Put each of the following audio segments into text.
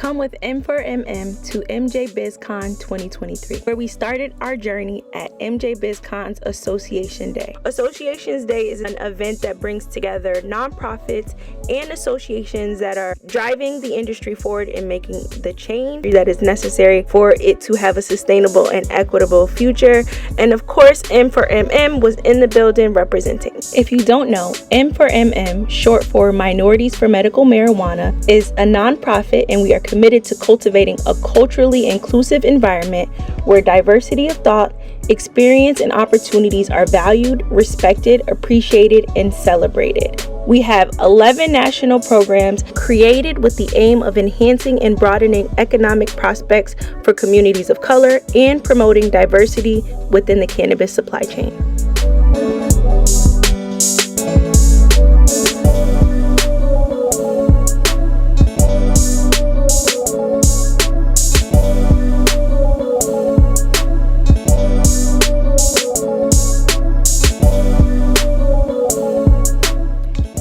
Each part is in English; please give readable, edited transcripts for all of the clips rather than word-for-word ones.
Come with M4MM to MJBizCon 2023, where we started our journey at MJBizCon's Association Day. Associations Day is an event that brings together nonprofits and associations that are driving the industry forward and making the change that is necessary for it to have a sustainable and equitable future. And of course, M4MM was in the building representing. If you don't know, M4MM, short for Minorities for Medical Marijuana, is a nonprofit, and we are committed to cultivating a culturally inclusive environment where diversity of thought, experience, and opportunities are valued, respected, appreciated, and celebrated. We have 11 national programs created with the aim of enhancing and broadening economic prospects for communities of color and promoting diversity within the cannabis supply chain.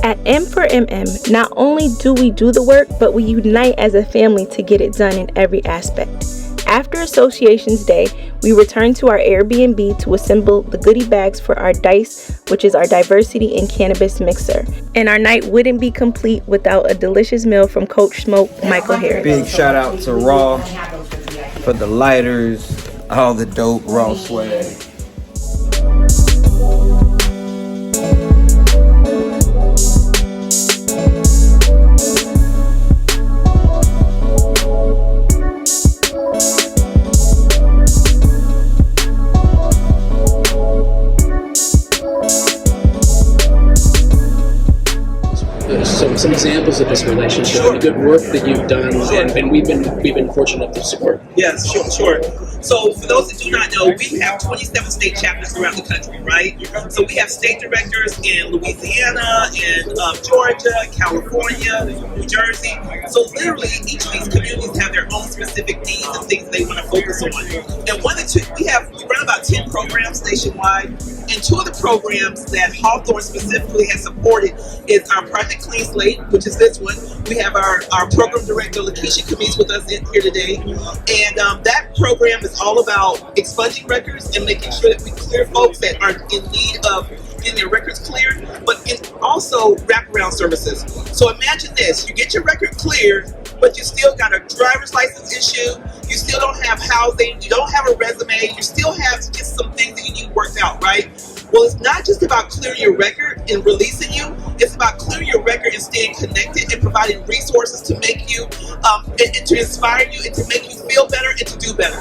At M4MM, not only do we do the work, but we unite as a family to get it done in every aspect. After Associations Day, we return to our Airbnb to assemble the goodie bags for our DI.C.E, which is our diversity in cannabis mixer. And our night wouldn't be complete without a delicious meal from Coach Smoke, Michael Harris. Big shout out to Raw for the lighters, all the dope Raw swag. Some examples of this relationship and the good work that you've done, and we've been fortunate to support. Yes, sure. So for those that do not know, we have 27 state chapters around the country, right? So we have state directors in Louisiana, in Georgia, California, New Jersey. So literally each of these communities have their own specific needs and things they want to focus on. And we run about 10 programs nationwide, and two of the programs that Hawthorne specifically has supported is our Project Clean Slate, which is this one. We have our program director, Lakeisha Kamis, with us here today. And that program is all about expunging records and making sure that we clear folks that are in need of getting their records cleared, but it's also wraparound services. So imagine this, you get your record cleared, but you still got a driver's license issue, you still don't have housing, you don't have a resume, you still have just some things that you need worked out, right? Well, it's not just about clearing your record and releasing you, it's about clearing your record and staying connected and providing resources to make you, and to inspire you and to make you feel better and to do better.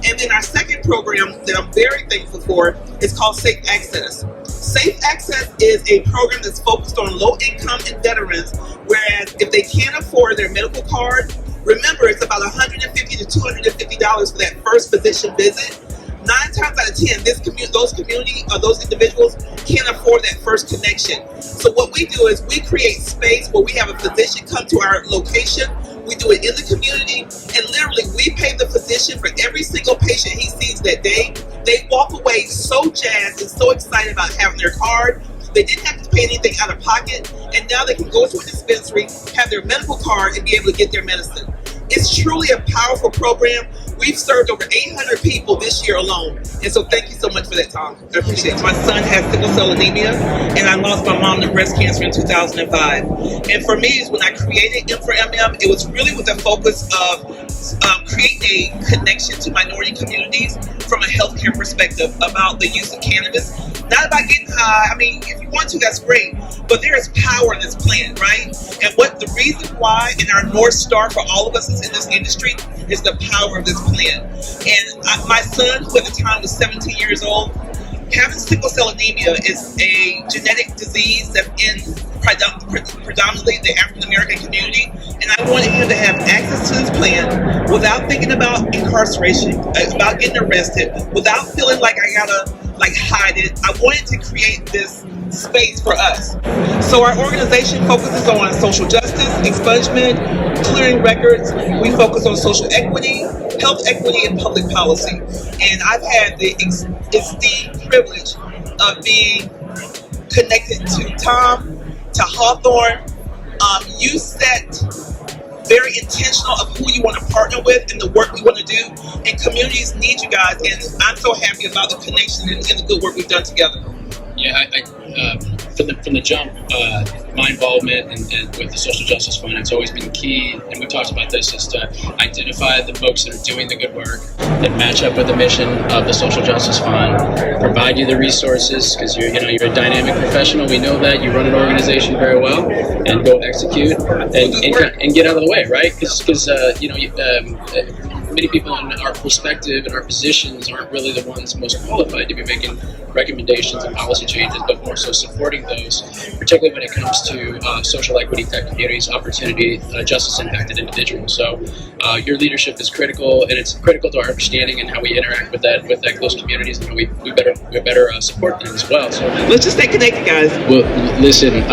And then our second program that I'm very thankful for is called Safe Access. Safe Access is a program that's focused on low income and veterans, whereas if they can't afford their medical card, remember it's about $150 to $250 for that first physician visit. 9 times out of 10, those individuals can't afford that first connection. So what we do is we create space where we have a physician come to our location. We do it in the community, and literally we pay the physician for every single patient he sees that day. They walk away so jazzed and so excited about having their card. They didn't have to pay anything out of pocket, and now they can go to a dispensary, have their medical card, and be able to get their medicine. It's truly a powerful program. We've served over 800 people this year alone. And so thank you so much for that, Tom. I appreciate it. My son has sickle cell anemia, and I lost my mom to breast cancer in 2005. And for me, when I created M4MM, it was really with the focus of creating a connection to minority communities from a healthcare perspective about the use of cannabis. Not about getting high. I mean, if you want to, that's great. But there is power in this plan, right? And what the reason why, and our North Star for all of us in this industry, is the power of this plan. And my son, who at the time was 17 years old, having sickle cell anemia is a genetic disease that's in predominantly the African American community, and I wanted him to have access to this plan without thinking about incarceration, about getting arrested, without feeling like I gotta hide it. I wanted to create this space for us. So our organization focuses on social justice, expungement, clearing records. We focus on social equity, health equity, and public policy. And I've had the esteemed privilege of being connected to Tom, to Hawthorne. You set very intentional of who you want to partner with and the work we want to do. And communities need you guys. And I'm so happy about the connection and the good work we've done together. Yeah, from the jump, my involvement with the Social Justice Fund has always been key, and we've talked about this, is to identify the folks that are doing the good work, that match up with the mission of the Social Justice Fund, provide you the resources, because you're a dynamic professional. We know that you run an organization very well, and go execute and get out of the way, right? Because many people in our perspective and our positions aren't really the ones most qualified to be making recommendations and policy changes, but more so supporting those, particularly when it comes to social equity type communities, opportunity, justice impacted individuals. So your leadership is critical, and it's critical to our understanding and how we interact with those communities, and how we better support them as well. So let's just stay connected, guys. Well, listen,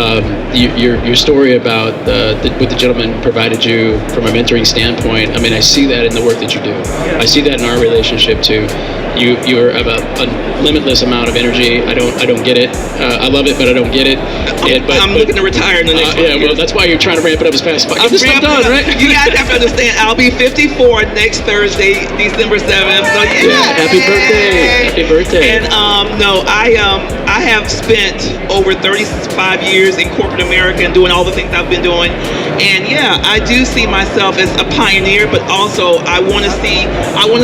your story about what the gentleman provided you from a mentoring standpoint, I mean, I see that in the work that you do. I see that in our relationship too. You are about a limitless amount of energy. I don't get it. I love it, but I don't get it. I'm looking to retire in the next yeah, well, that's why you're trying to ramp it up as fast as possible. Get this stuff done, right? You guys have to understand, I'll be 54 next Thursday, December 7th. So yeah, happy birthday! Happy birthday! And no, I have spent over 35 years in corporate America and doing all the things I've been doing. And yeah, I do see myself as a pioneer, but also I want to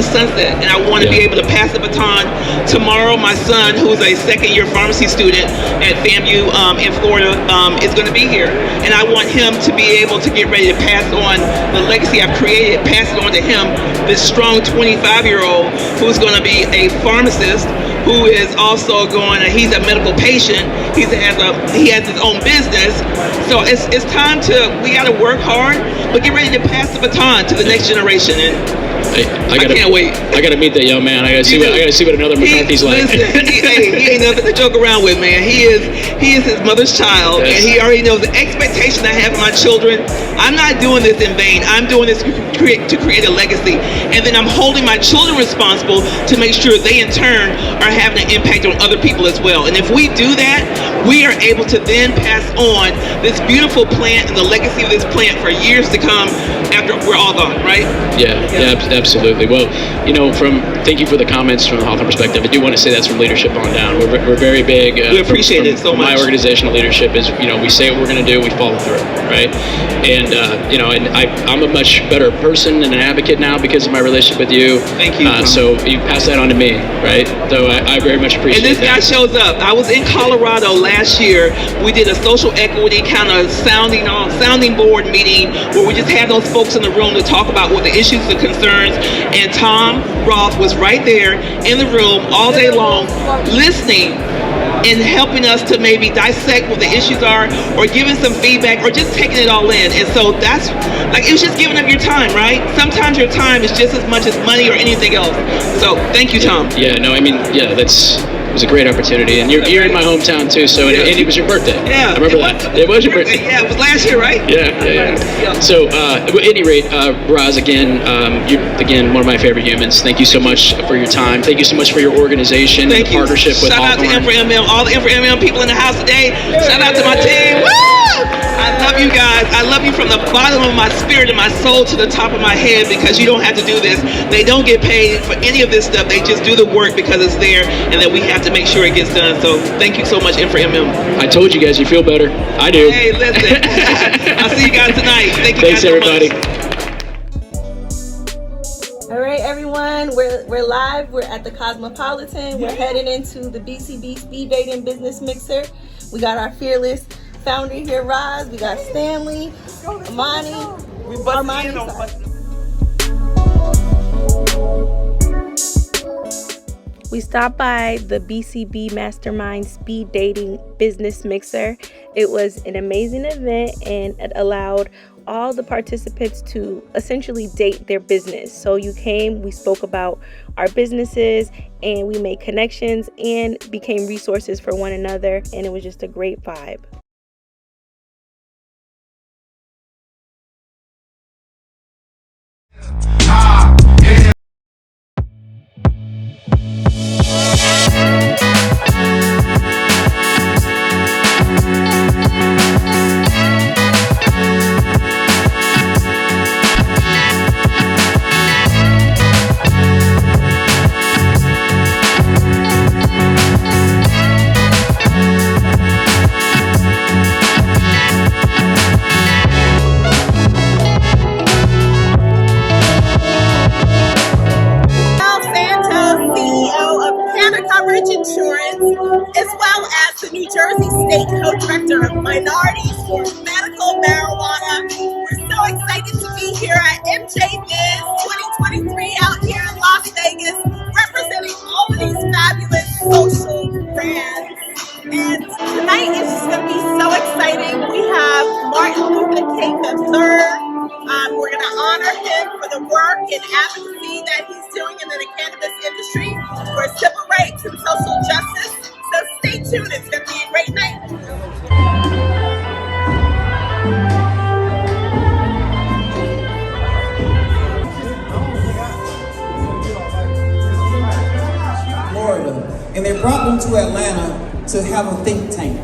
sunset, and I want to be able to pass the baton. Tomorrow, my son, who's a second-year pharmacy student at FAMU in Florida, is going to be here, and I want him to be able to get ready to pass on the legacy I've created, pass it on to him, this strong 25-year-old who's going to be a pharmacist, who is also he's a medical patient. He has his own business. So it's time we got to work hard, but get ready to pass the baton to the next generation. And I can't wait. I gotta meet that young man. I gotta see what another McCarthy's like. Listen, he ain't nothing to joke around with, man. He is his mother's child, and he already knows the expectation I have of my children. I'm not doing this in vain. I'm doing this to create a legacy, and then I'm holding my children responsible to make sure they in turn are having an impact on other people as well. And if we do that, we are able to then pass on this beautiful plant and the legacy of this plant for years to come after we're all gone, right? Yeah, absolutely. Well, thank you for the comments from the Hawthorne perspective. I do want to say that's from leadership on down. We're very big. We appreciate it so much. My organizational leadership is, we say what we're going to do, we follow through, right? And I'm a much better person and an advocate now because of my relationship with you. Thank you. So you pass that on to me, right? So I very much appreciate that. And this guy shows up. I was in Colorado last year. We did a social equity kind of sounding board meeting where we just had those folks in the room to talk about what the issues and concerns. And Tom Roth was right there in the room all day long, listening and helping us to maybe dissect what the issues are, or giving some feedback, or just taking it all in. And so that's it was just giving up your time, right? Sometimes your time is just as much as money or anything else. So thank you, Tom. Yeah, no, I mean, yeah, it was a great opportunity, and you're in my hometown too, so and it was your birthday. Yeah, I remember that. It was your birthday. Yeah, it was last year, right? Yeah. So, at any rate, Roz, again, you're one of my favorite humans. Thank you so much for your time. Thank you so much for your organization. Thank and the you. partnership with Hawthorne. Shout out to M4MM, all the M4MM people in the house today. Shout out to my team. Woo! I love you guys. I love you from the bottom of my spirit and my soul to the top of my head, because you don't have to do this. They don't get paid for any of this stuff. They just do the work because it's there, and that we have to make sure it gets done. So thank you so much, M4MM. I told you guys you feel better. I do. Hey, listen. I'll see you guys tonight. Thank you. Thanks, guys so everybody. All right, everyone, we're live. We're at the Cosmopolitan. We're heading into the BCB Speed Dating Business Mixer. We got our fearless founder here, Roz. We got Stanley, Amani, Armani. We stopped by the BCB Mastermind Speed Dating Business Mixer. It was an amazing event, and it allowed all the participants to essentially date their business. So you came, we spoke about our businesses, and we made connections and became resources for one another, and it was just a great vibe. minorities for medical marijuana. We're so excited to be here at MJBiz 2023 out here in Las Vegas, representing all of these fabulous social brands. And tonight is just going to be so exciting. We have Martin Luther King III. We're going to honor him for the work and advocacy that he's doing in the cannabis industry for civil rights and social justice. So stay tuned. It's going to be a great night. Florida, and they brought them to Atlanta to have a think tank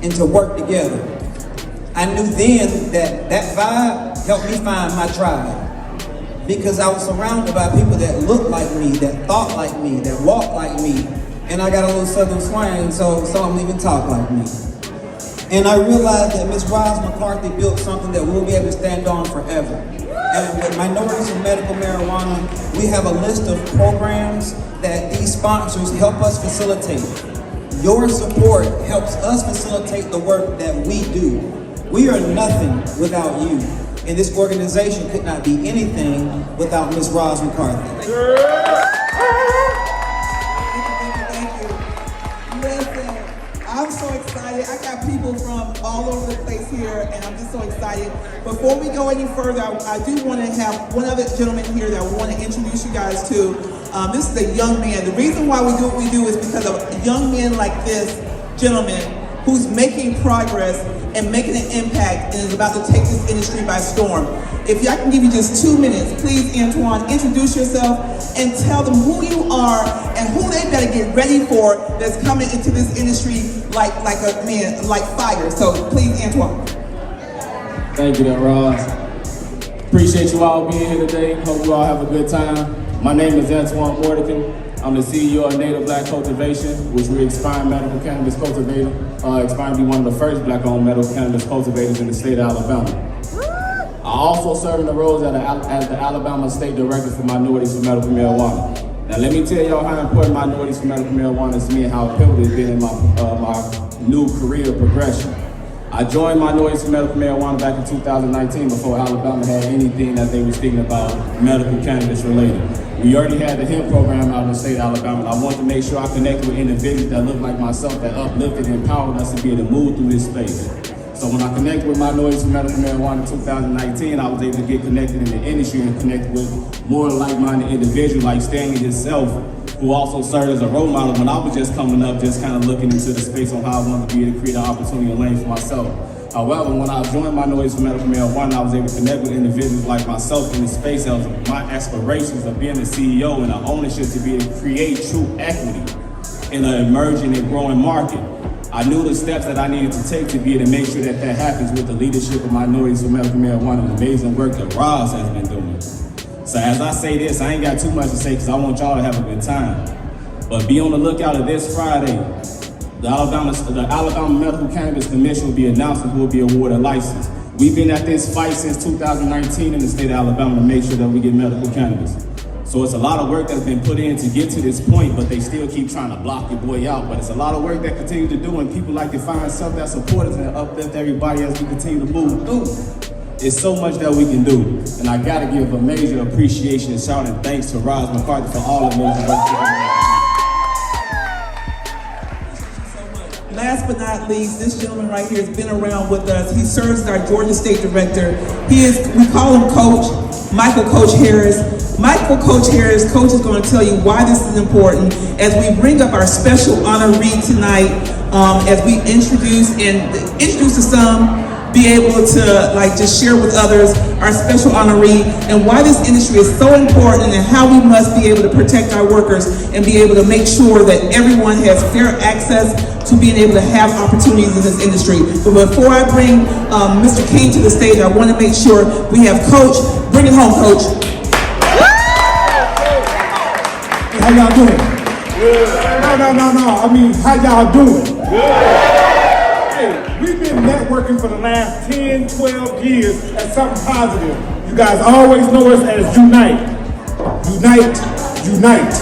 and to work together. I knew then that that vibe helped me find my tribe, because I was surrounded by people that looked like me, that thought like me, that walked like me, and I got a little southern swing, so some of them even talk like me. And I realized that Ms. Roz McCarthy built something that we'll be able to stand on forever. And with Minorities in Medical Marijuana, we have a list of programs that these sponsors help us facilitate. Your support helps us facilitate the work that we do. We are nothing without you, and this organization could not be anything without Ms. Roz McCarthy. Thank you. Listen, I'm so excited. I got people from all over the place here, and I'm just so excited. Before we go any further, I do want to have one other gentleman here that I want to introduce you guys to. This is a young man. The reason why we do what we do is because of young men like this gentleman who's making progress and making an impact and is about to take this industry by storm. If I can give you just 2 minutes, please, Antoine, introduce yourself and tell them who you are and who they gotta get ready for that's coming into this industry like a man, like fire. So please, Antoine. Thank you, Roz. Appreciate you all being here today. Hope you all have a good time. My name is Antoine Mordican. I'm the CEO of Native Black Cultivation, which we're Expiring Medical Cannabis Cultivator. Expiring to be one of the first black-owned medical cannabis cultivators in the state of Alabama. I also serve in the roles as the Alabama State Director for Minorities for Medical Marijuana. Now let me tell y'all how important Minorities for Medical Marijuana is to me and how pivotal it's been in my new career progression. I joined Minorities for Medical Marijuana back in 2019 before Alabama had anything that they was thinking about medical cannabis related. We already had the hemp program out in the state of Alabama, and I wanted to make sure I connected with individuals that looked like myself, that uplifted and empowered us to be able to move through this space. So when I connected with Minorities for Medical Marijuana in 2019, I was able to get connected in the industry and connect with more like-minded individuals like Stanley himself, who also served as a role model when I was just coming up, just kind of looking into the space on how I wanted to be able to create an opportunity and lane for myself. However, when I joined Minorities for Medical Marijuana, I was able to connect with individuals like myself in the space of my aspirations of being a CEO and an ownership to be able to create true equity in an emerging and growing market. I knew the steps that I needed to take to be able to make sure that that happens with the leadership of Minorities for Medical Marijuana and the amazing work that Roz has been doing. So as I say this, I ain't got too much to say because I want y'all to have a good time. But be on the lookout of this Friday. The Alabama Medical Cannabis Commission will be announcing who will be awarded a license. We've been at this fight since 2019 in the state of Alabama to make sure that we get medical cannabis. So it's a lot of work that's been put in to get to this point, but they still keep trying to block your boy out. But it's a lot of work that continue to do, and people like to find stuff that support us and uplift everybody as we continue to move through. It's so much that we can do, and I gotta give a major appreciation and shout and thanks to Roz McCarthy for all of those work. Last but not least, this gentleman right here has been around with us. He serves as our Georgia State Director. We call him Coach, Michael Coach Harris. Michael Coach Harris, Coach is going to tell you why this is important as we bring up our special honoree tonight, as we introduce to some, be able to just share with others our special honoree and why this industry is so important and how we must be able to protect our workers and be able to make sure that everyone has fair access to being able to have opportunities in this industry. But before I bring Mr. King to the stage, I want to make sure we have Coach. Bring it home, Coach. How y'all doing? Good. No. I mean, how y'all doing? Good. Hey, we've been networking for the last 10, 12 years at something positive. You guys always know us as Unite. Unite, unite.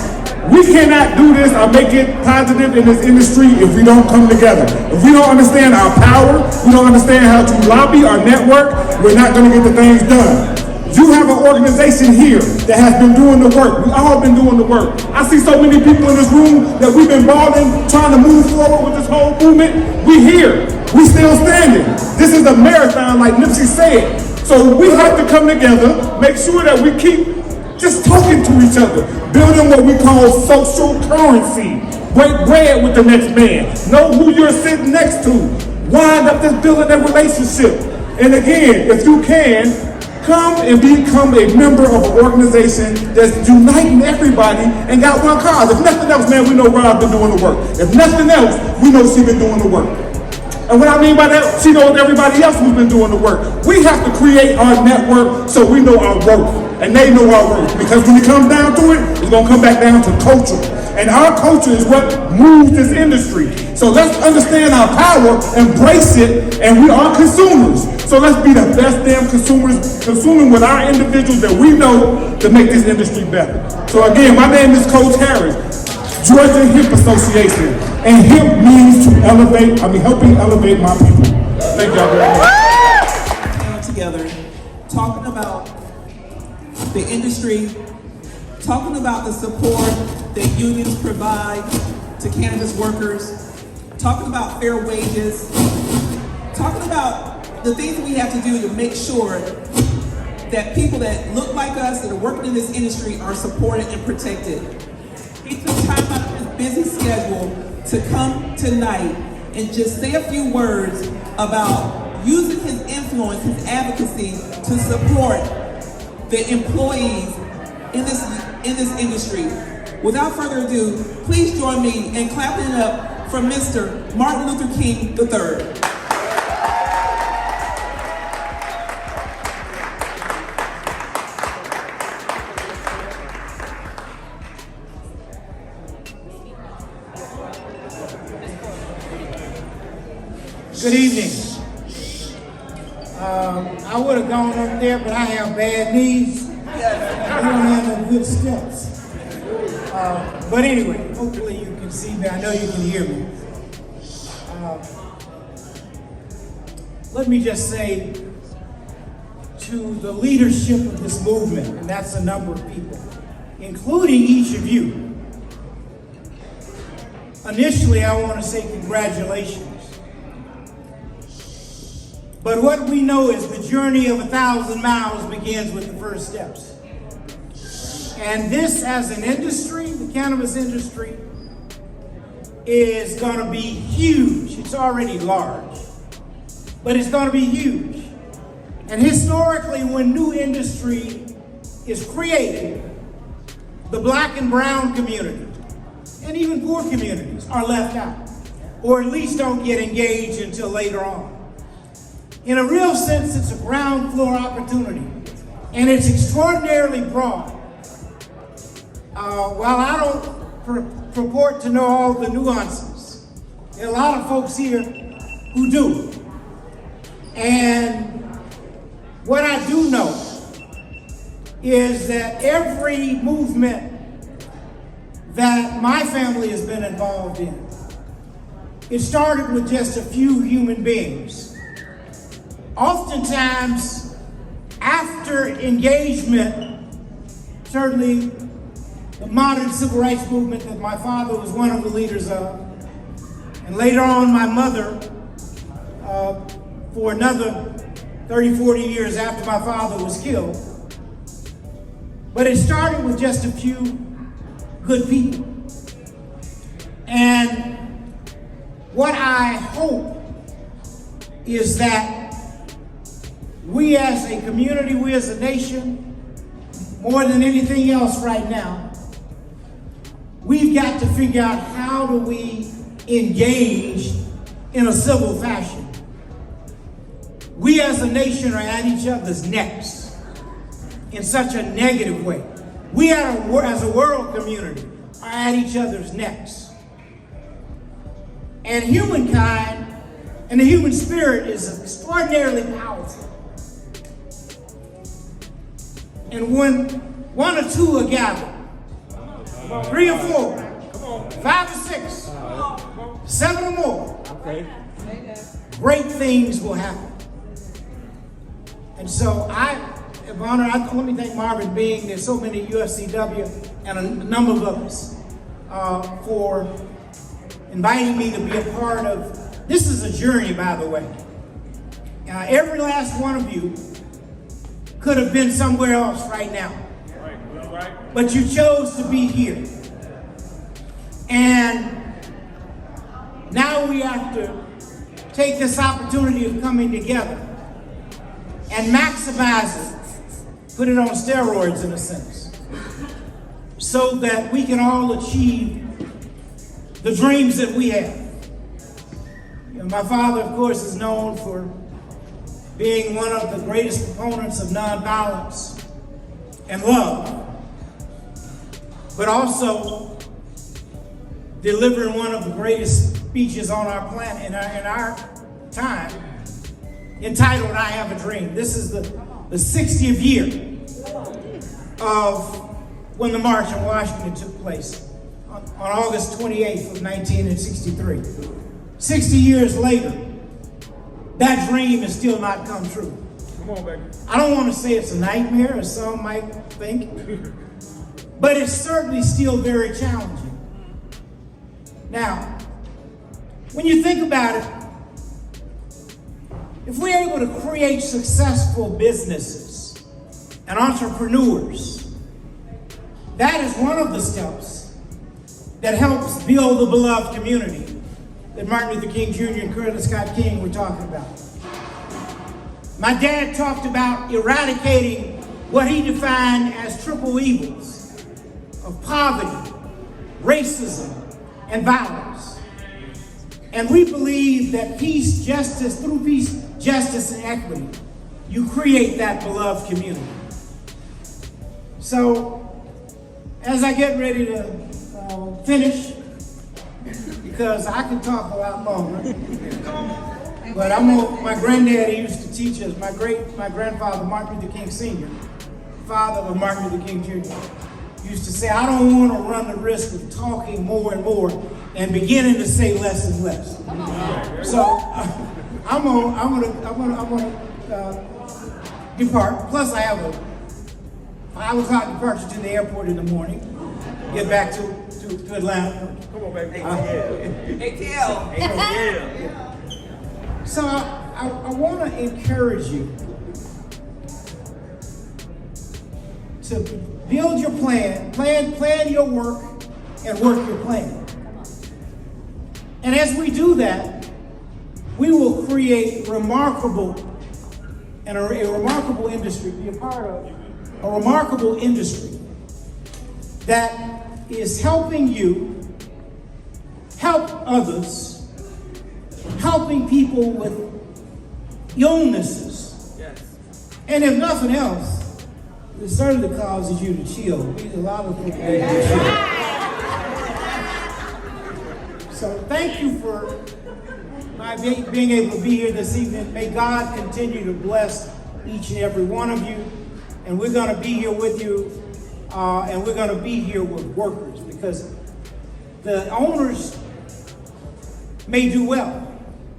We cannot do this or make it positive in this industry if we don't come together. If we don't understand our power, we don't understand how to lobby or network, we're not going to get the things done. You have an organization here that has been doing the work. We all been doing the work. I see so many people in this room that we've been balling, trying to move forward with this whole movement. We here. We still standing. This is a marathon, like Nipsey said. So we have to come together, make sure that we keep just talking to each other, building what we call social currency. Break bread with the next man. Know who you're sitting next to. Wind up this building that relationship. And again, if you can, come and become a member of an organization that's uniting everybody and got one cause. If nothing else, man, we know Rob's been doing the work. If nothing else, we know she's been doing the work. And what I mean by that, she knows everybody else who's been doing the work. We have to create our network so we know our worth, and they know our worth. Because when it comes down to it, it's gonna come back down to culture. And our culture is what moves this industry. So let's understand our power, embrace it, and we are consumers. So let's be the best damn consumers, consuming with our individuals that we know to make this industry better. So again, my name is Coach Harris, Georgia Hip Association. And HIP means to elevate, helping elevate my people. Thank y'all very much. Together, talking about the industry, talking about the support that unions provide to cannabis workers, talking about fair wages, talking about the things that we have to do to make sure that people that look like us that are working in this industry are supported and protected. He took time out of his busy schedule to come tonight and just say a few words about using his influence, his advocacy to support the employees in this industry. Without further ado, please join me in clapping it up for Mr. Martin Luther King III. Good evening. I would have gone up there, but I have bad knees. I don't have no good steps. But anyway, hopefully you can see me. I know you can hear me. Let me just say to the leadership of this movement, and that's a number of people, including each of you. Initially, I want to say congratulations. But what we know is the journey of 1,000 miles begins with the first steps. And this, as an industry, the cannabis industry, is going to be huge. It's already large, but it's going to be huge. And historically, when new industry is created, the black and brown community, and even poor communities, are left out, or at least don't get engaged until later on. In a real sense, it's a ground floor opportunity, and it's extraordinarily broad. While I don't purport to know all the nuances, there are a lot of folks here who do. And what I do know is that every movement that my family has been involved in, it started with just a few human beings. Oftentimes, after engagement, certainly the modern civil rights movement that my father was one of the leaders of, and later on my mother, for another 30, 40 years after my father was killed. But it started with just a few good people. And what I hope is that we as a community, we as a nation, more than anything else right now, we've got to figure out how do we engage in a civil fashion. We as a nation are at each other's necks in such a negative way. We as a world community are at each other's necks. And humankind and the human spirit is extraordinarily powerful. And when one or two are gathered, 3 or 4, 5 or 6, 7 or more, great things will happen. And so I have honor, let me thank Marvin Bing, there's so many UFCW and a number of others for inviting me to be a part of, this is a journey, by the way. Every last one of you could have been somewhere else right now. But you chose to be here. And now we have to take this opportunity of coming together and maximize it, put it on steroids in a sense, so that we can all achieve the dreams that we have. You know, my father, of course, is known for being one of the greatest proponents of nonviolence and love, but also delivering one of the greatest speeches on our planet in our time, entitled "I Have a Dream." This is the 60th year of when the March on Washington took place on August 28th of 1963. 60 years later, that dream has still not come true. Come on, baby. I don't want to say it's a nightmare, as some might think, but it's certainly still very challenging. Now, when you think about it, if we're able to create successful businesses and entrepreneurs, that is one of the steps that helps build the beloved community that Martin Luther King Jr. and Coretta Scott King were talking about. My dad talked about eradicating what he defined as triple evils of poverty, racism, and violence. And we believe that peace, justice, through peace, justice, and equity, you create that beloved community. So, as I get ready to finish, because I can talk a lot longer, but my granddaddy used to teach us, my grandfather, Martin Luther King Sr., father of Martin Luther King Jr., used to say, I don't want to run the risk of talking more and more and beginning to say less and less. So I'm gonna depart. Plus, I have a 5 o'clock departure to the airport in the morning. Get back to Atlanta. Come on, baby. ATL. So I want to encourage you to build your plan your work, and work your plan. And as we do that, we will create a remarkable industry, be a part of a remarkable industry that is helping you help others, helping people with illnesses. Yes. And if nothing else, it certainly causes you to chill. A lot of people need to chill. So thank you for being able to be here this evening. May God continue to bless each and every one of you. And we're going to be here with you, and we're going to be here with workers, because the owners may do well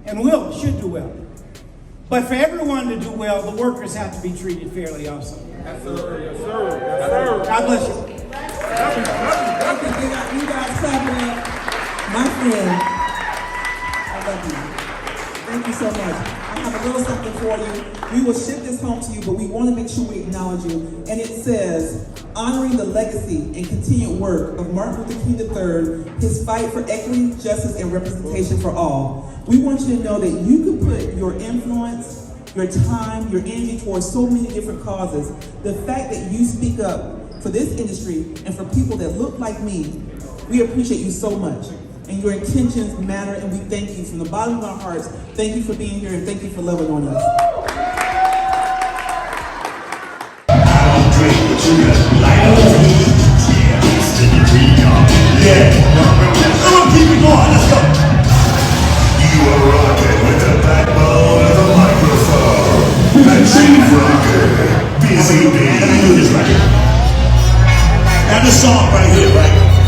and should do well. But for everyone to do well, the workers have to be treated fairly also. Absolutely. Yes, sir. Yes, sir. God bless you. You guys clapping up. My friend, I love you. Thank you so much. I have a little something for you. We will ship this home to you, but we want to make sure we acknowledge you. And it says, honoring the legacy and continued work of Martin Luther King III, his fight for equity, justice, and representation for all. We want you to know that you can put your influence, your time, your energy towards so many different causes. The fact that you speak up for this industry and for people that look like me, we appreciate you so much. And your intentions matter, and we thank you from the bottom of our hearts. Thank you for being here, and thank you for loving on us. Yeah, come on, keep it going, let's go. You are rocking with the backbone of the microphone. And Chief Rocker, Busy Bee. Let me do this right here. Now this song right here, right?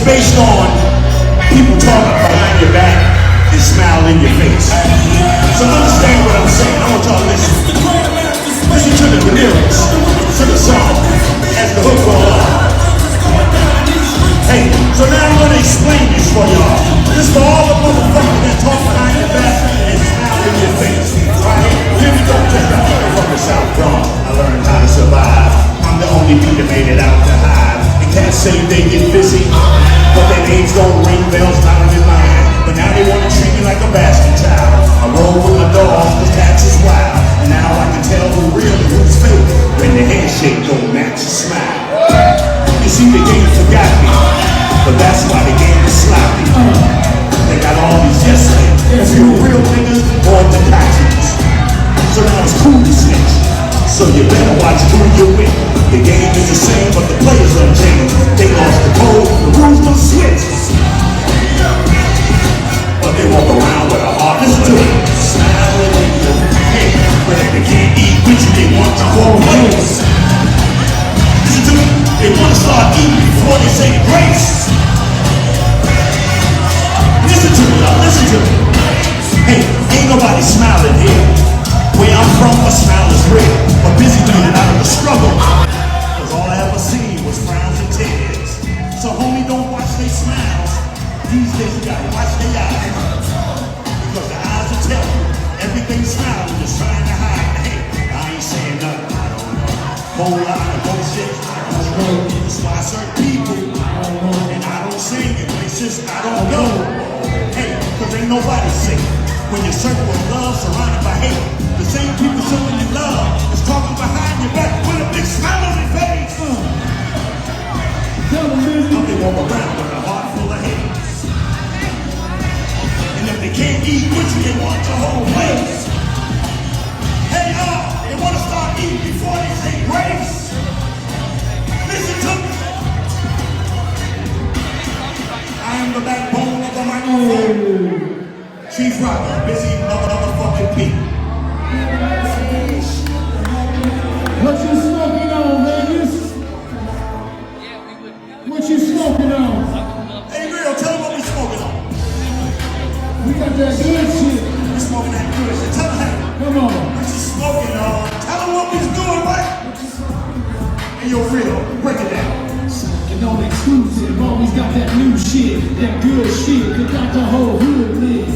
it's based on people talking behind your back and smile in your face. So understand what I'm saying. I want y'all to listen. Listen to the lyrics, to the song, as the hook goes on. Hey, so now I'm gonna explain this for y'all. This for all the motherfuckers that talk behind your back and smile in your face. Right? Here we go. Check out from the South Bronx. I learned how to survive. I'm the only dude that made it out the hive. And cats say they get busy, but their names don't ring bells, not on your mind. But now they wanna treat me like a bastard child. I roll with my dog, cause cats is wild. And now I can tell who's real and who's fake when the handshake don't match the smile. You see, the game forgot me, but that's why the game is sloppy. They got all these yes men, if you're real niggas or the cocky. So now it's cool to snitch. So you better watch who you with. The game is the same, but the players don't change. They lost the code, the rules don't switch. But they walk around with a heart. Listen to it. Smiling in your head. But if they can't eat with you, they want to hold place. Listen to it. They want to start eating before they say grace. Listen to it, listen to it. Hey, ain't nobody smiling here. Where I'm from, a smile is real. But busy getting out of the struggle. Cause all I ever seen was frowns and tears. So homie, don't watch they smiles. These days you gotta watch their eyes. Because the eyes will tell you everything smiling is trying to hide. Hey, I ain't saying nothing, I don't know. Whole lot of bullshit, I don't know. That's why certain people, and I don't sing in places I don't know. Hey, cause ain't nobody safe. When your circle of love surrounded by hate, the same people showing you love is talking behind your back with a big smile on their face. They walk around with a heart full of hate. And if they can't eat with you, they want your whole place. Hey, they want to start eating before they say grace. Listen to me. I am the backbone of the microphone. Chief Rocker, busy motherfucking people. What you smoking on, Vegas? What you smoking on? Hey, real, tell them what we smoking on. We got that good shit. We smoking that good shit. Tell them, hey. Come on. What you smoking on? Tell them what we doing, what? Hey, yo, real, break it down. Smoking on exclusive, always got that new shit, that good shit, that got the whole hood lit.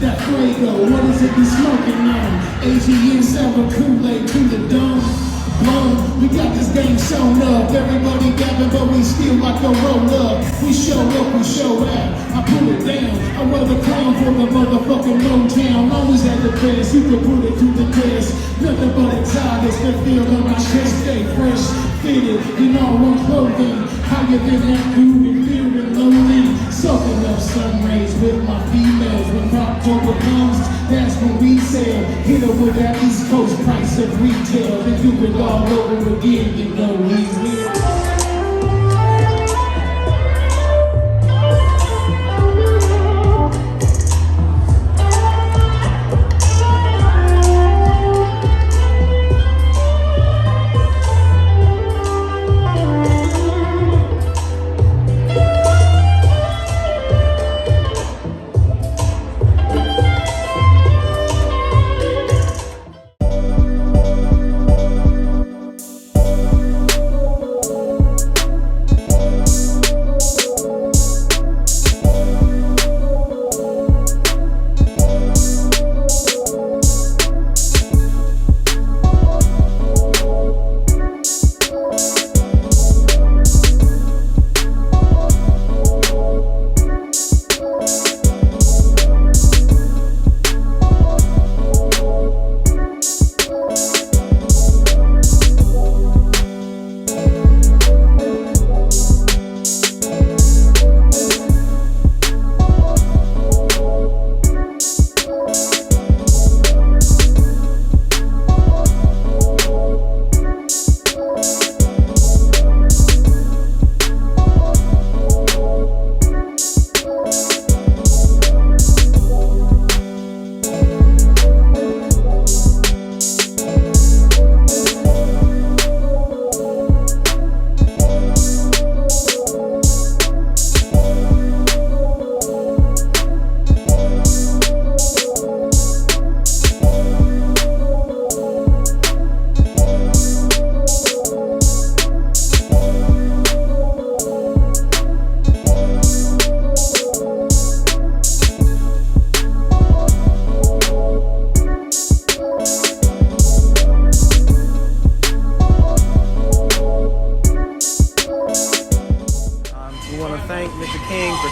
That Fuego, what is it we smoking on? AGN sour Kool-Aid to the dome. Blown, we got this game shown up. Everybody gabbing, but we still like to roll up. We show up, we show out. I pull it down. I wear the crown for the motherfucking Motown. Always at the best, you can put it to the test. Nothing but exotics that feel on my chest. Stay fresh, fitted, in all one clothing. Higher than that dude and feeling lonely. Soaking up sun rays with my females. When October comes, that's when we sell. Hit her with that East Coast price of retail. Then do it all over again, you know we will.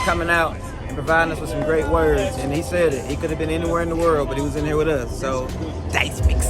coming out and providing us with some great words. And he said it. He could have been anywhere in the world, but he was in here with us. So, DI.C.E.